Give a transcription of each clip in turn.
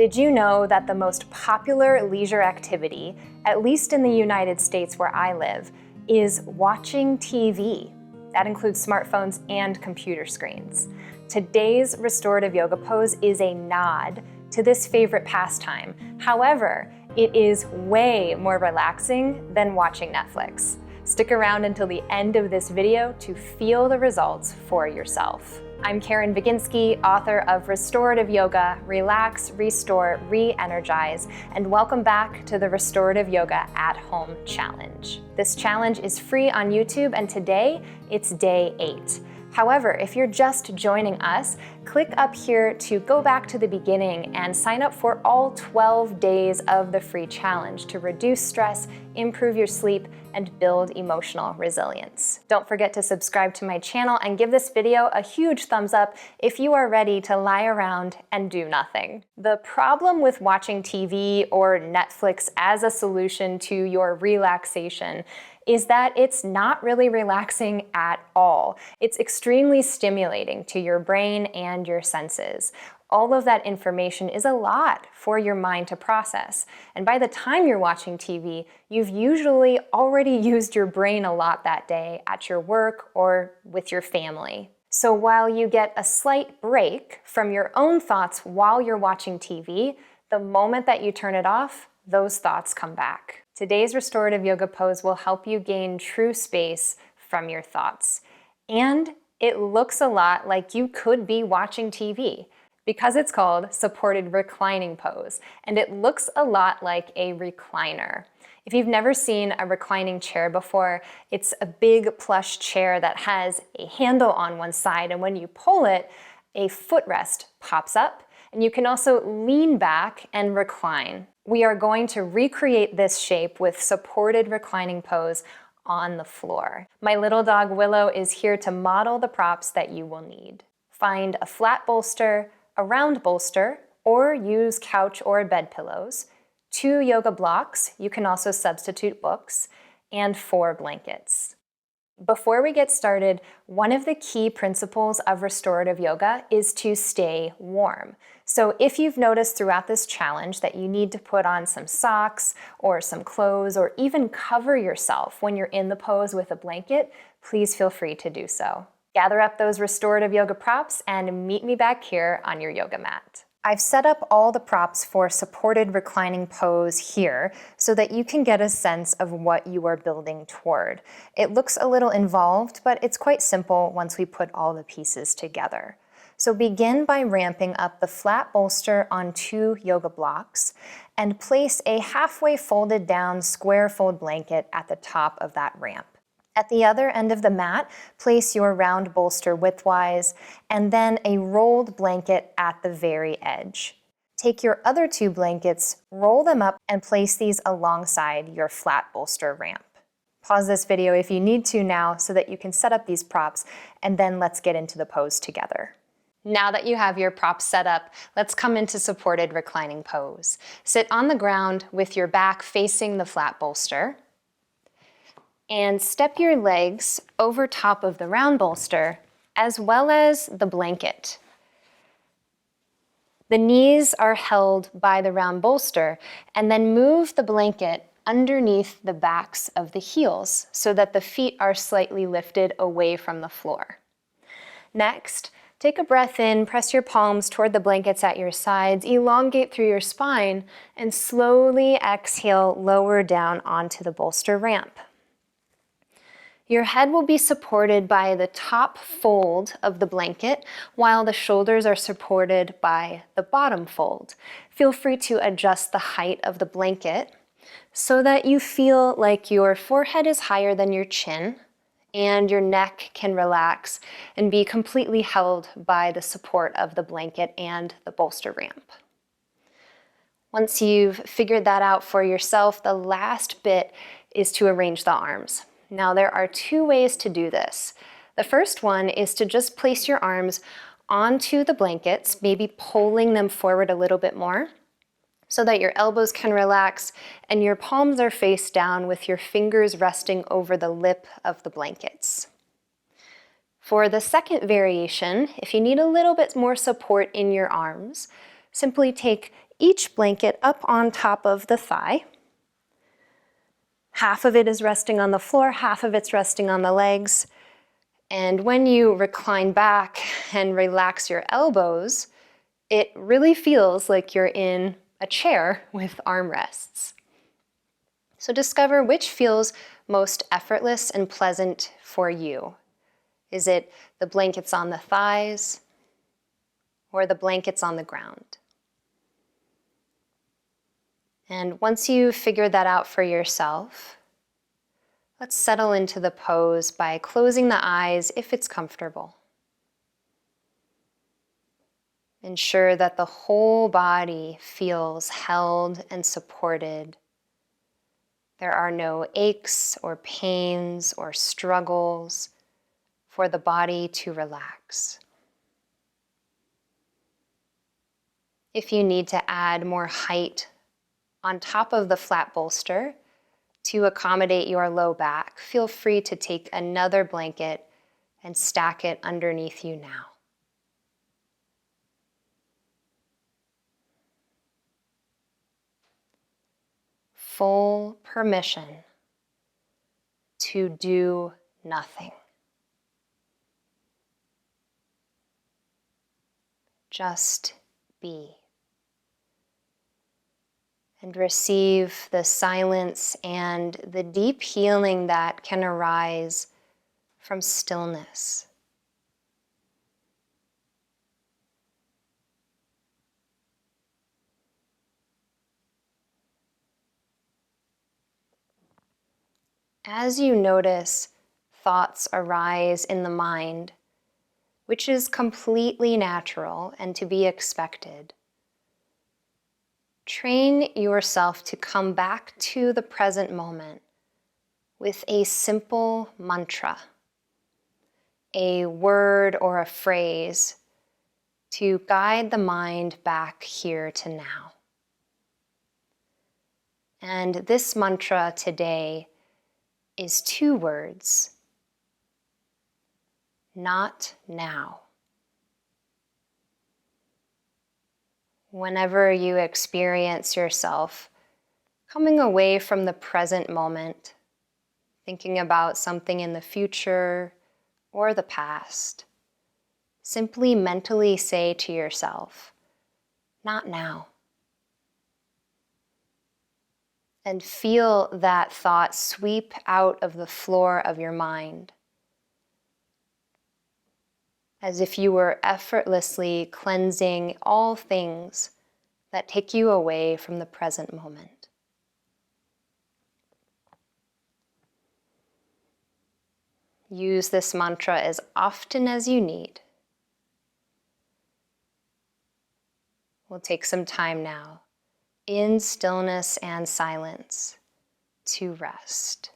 Did you know that the most popular leisure activity, at least in the United States where I live, is watching TV? That includes smartphones and computer screens. Today's restorative yoga pose is a nod to this favorite pastime. However, it is way more relaxing than watching Netflix. Stick around until the end of this video to feel the results for yourself. I'm Caren Baginski, author of Restorative Yoga, Relax, Restore, Re-Energize, and welcome back to the Restorative Yoga at Home Challenge. This challenge is free on YouTube, and today it's day 8. However, if you're just joining us, click up here to go back to the beginning and sign up for all 12 days of the free challenge to reduce stress, improve your sleep, and build emotional resilience. Don't forget to subscribe to my channel and give this video a huge thumbs up if you are ready to lie around and do nothing. The problem with watching TV or Netflix as a solution to your relaxation is that it's not really relaxing at all. It's extremely stimulating to your brain and your senses. All of that information is a lot for your mind to process. And by the time you're watching TV, you've usually already used your brain a lot that day at your work or with your family. So while you get a slight break from your own thoughts while you're watching TV, the moment that you turn it off, those thoughts come back. Today's restorative yoga pose will help you gain true space from your thoughts. And it looks a lot like you could be watching TV because it's called supported reclining pose, and it looks a lot like a recliner. If you've never seen a reclining chair before, it's a big plush chair that has a handle on one side, and when you pull it, a footrest pops up, and you can also lean back and recline. We are going to recreate this shape with supported reclining pose on the floor. My little dog Willow is here to model the props that you will need. Find a flat bolster, a round bolster, or use couch or bed pillows, 2 yoga blocks, you can also substitute books, and 4 blankets. Before we get started, one of the key principles of restorative yoga is to stay warm. So if you've noticed throughout this challenge that you need to put on some socks or some clothes or even cover yourself when you're in the pose with a blanket, please feel free to do so. Gather up those restorative yoga props and meet me back here on your yoga mat. I've set up all the props for supported reclining pose here so that you can get a sense of what you are building toward. It looks a little involved, but it's quite simple once we put all the pieces together. So begin by ramping up the flat bolster on 2 yoga blocks and place a halfway folded down square fold blanket at the top of that ramp. At the other end of the mat, place your round bolster widthwise and then a rolled blanket at the very edge. Take your other 2 blankets, roll them up, and place these alongside your flat bolster ramp. Pause this video if you need to now so that you can set up these props, and then let's get into the pose together. Now that you have your props set up, let's come into supported reclining pose. Sit on the ground with your back facing the flat bolster, and step your legs over top of the round bolster as well as the blanket. The knees are held by the round bolster, and then move the blanket underneath the backs of the heels so that the feet are slightly lifted away from the floor. Next, take a breath in, press your palms toward the blankets at your sides, elongate through your spine, and slowly exhale, lower down onto the bolster ramp. Your head will be supported by the top fold of the blanket while the shoulders are supported by the bottom fold. Feel free to adjust the height of the blanket so that you feel like your forehead is higher than your chin and your neck can relax and be completely held by the support of the blanket and the bolster ramp. Once you've figured that out for yourself, the last bit is to arrange the arms. Now, there are 2 ways to do this. The first one is to just place your arms onto the blankets, maybe pulling them forward a little bit more so that your elbows can relax and your palms are face down with your fingers resting over the lip of the blankets. For the second variation, if you need a little bit more support in your arms, simply take each blanket up on top of the thigh. Half of it is resting on the floor, half of it's resting on the legs. And when you recline back and relax your elbows, it really feels like you're in a chair with armrests. So discover which feels most effortless and pleasant for you. Is it the blankets on the thighs or the blankets on the ground? And once you figure that out for yourself, let's settle into the pose by closing the eyes if it's comfortable. Ensure that the whole body feels held and supported. There are no aches or pains or struggles for the body to relax. If you need to add more height on top of the flat bolster to accommodate your low back, feel free to take another blanket and stack it underneath you now. Full permission to do nothing. Just be. And receive the silence and the deep healing that can arise from stillness. As you notice thoughts arise in the mind, which is completely natural and to be expected, train yourself to come back to the present moment with a simple mantra, a word or a phrase to guide the mind back here to now. And this mantra today is 2 words: not now. Whenever you experience yourself coming away from the present moment, thinking about something in the future or the past, simply mentally say to yourself, not now. And feel that thought sweep out of the floor of your mind, as if you were effortlessly cleansing all things that take you away from the present moment. Use this mantra as often as you need. We'll take some time now in stillness and silence to rest.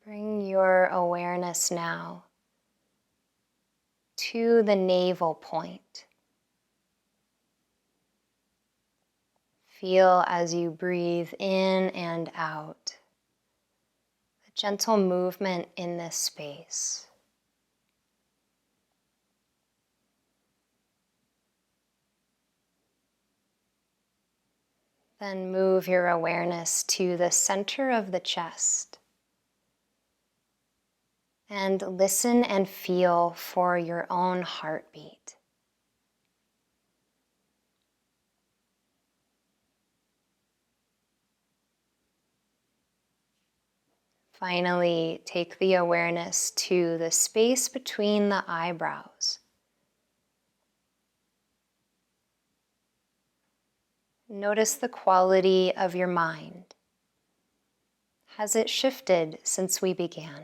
Bring your awareness now to the navel point. Feel as you breathe in and out, a gentle movement in this space. Then move your awareness to the center of the chest. And listen and feel for your own heartbeat. Finally, take the awareness to the space between the eyebrows. Notice the quality of your mind. Has it shifted since we began?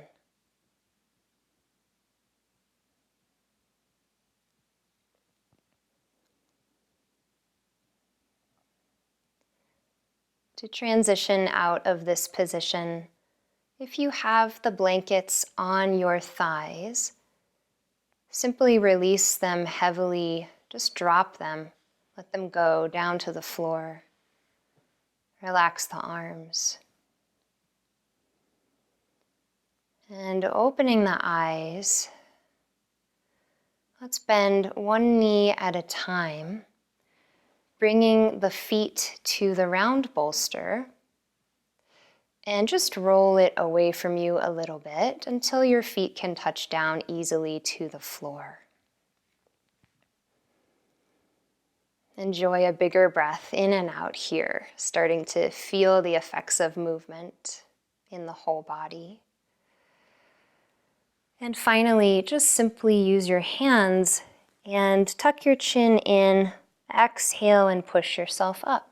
To transition out of this position, if you have the blankets on your thighs, simply release them heavily, just drop them, let them go down to the floor. Relax the arms. And opening the eyes, let's bend one knee at a time, bringing the feet to the round bolster, and just roll it away from you a little bit until your feet can touch down easily to the floor. Enjoy a bigger breath in and out here, starting to feel the effects of movement in the whole body. And finally, just simply use your hands and tuck your chin in, exhale and push yourself up.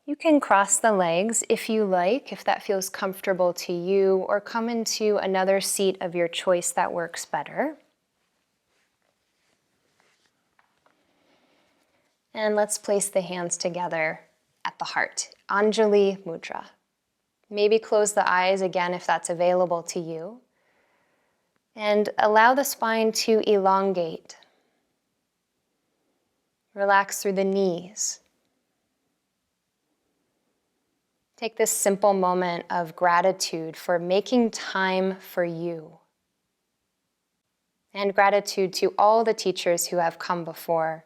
You can cross the legs if you like, if that feels comfortable to you, or come into another seat of your choice that works better. And let's place the hands together at the heart, Anjali Mudra. Maybe close the eyes again if that's available to you. And allow the spine to elongate. Relax through the knees. Take this simple moment of gratitude for making time for you. And gratitude to all the teachers who have come before,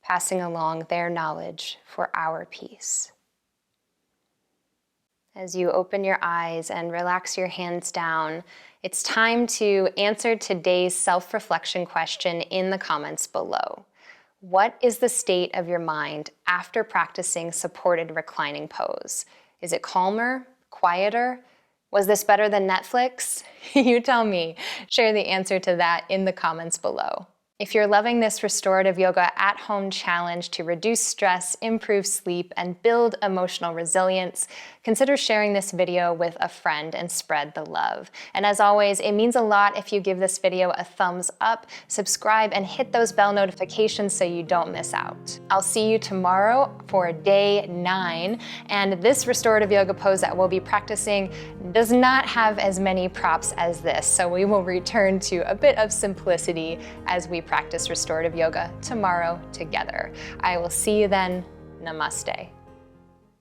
passing along their knowledge for our peace. As you open your eyes and relax your hands down, it's time to answer today's self-reflection question in the comments below. What is the state of your mind after practicing supported reclining pose? Is it calmer, quieter? Was this better than Netflix? You tell me. Share the answer to that in the comments below. If you're loving this Restorative Yoga at Home challenge to reduce stress, improve sleep, and build emotional resilience, consider sharing this video with a friend and spread the love. And as always, it means a lot if you give this video a thumbs up, subscribe, and hit those bell notifications so you don't miss out. I'll see you tomorrow for day 9, and this restorative yoga pose that we'll be practicing does not have as many props as this, so we will return to a bit of simplicity as we practice restorative yoga tomorrow together. I will see you then. Namaste.